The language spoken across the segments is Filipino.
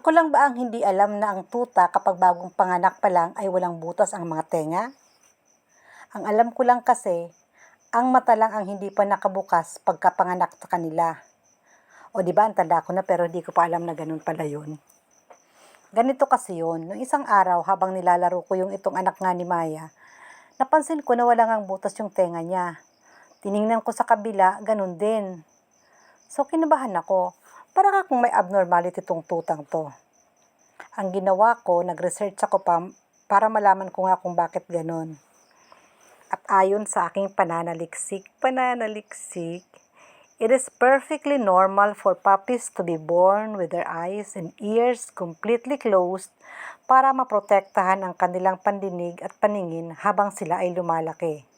Ako lang ba ang hindi alam na ang tuta kapag bagong panganak pa lang ay walang butas ang mga tenga? Ang alam ko lang kasi, ang mata lang ang hindi pa nakabukas pagkapanganak sa kanila. O di ba, ang tanda ko na pero di ko pa alam na ganun pala yun. Ganito kasi yun, nung isang araw habang nilalaro ko yung itong anak nga ni Maya, napansin ko na wala ngang butas yung tenga niya. Tiningnan ko sa kabila, ganun din. So kinabahan ako, para kung may abnormality itong tutang to. Ang ginawa ko, nag-research ako para malaman ko nga kung bakit ganun. At ayon sa aking pananaliksik, it is perfectly normal for puppies to be born with their eyes and ears completely closed para maprotektahan ang kanilang pandinig at paningin habang sila ay lumalaki.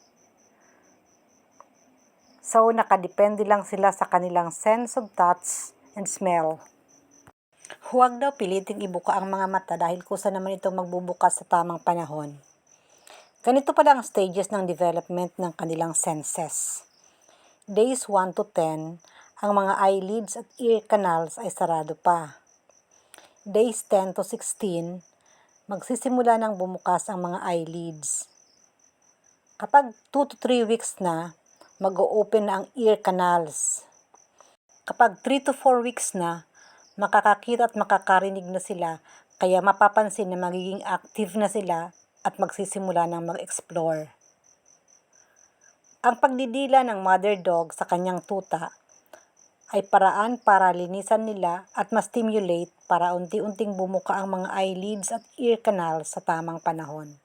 So, nakadepende lang sila sa kanilang sense of touch and smell. Huwag daw piliting ibuka ang mga mata dahil kusa naman itong magbubukas sa tamang panahon. Ganito pala ang stages ng development ng kanilang senses. Days 1 to 10, ang mga eyelids at ear canals ay sarado pa. Days 10 to 16, magsisimula ng bumukas ang mga eyelids. Kapag 2 to 3 weeks na, mag-o-open na ang ear canals. Kapag 3 to 4 weeks na, makakakita at makakarinig na sila, kaya mapapansin na magiging active na sila at magsisimula ng mag-explore. Ang pagdidila ng mother dog sa kanyang tuta ay paraan para linisan nila at ma-stimulate para unti-unting bumuka ang mga eyelids at ear canals sa tamang panahon.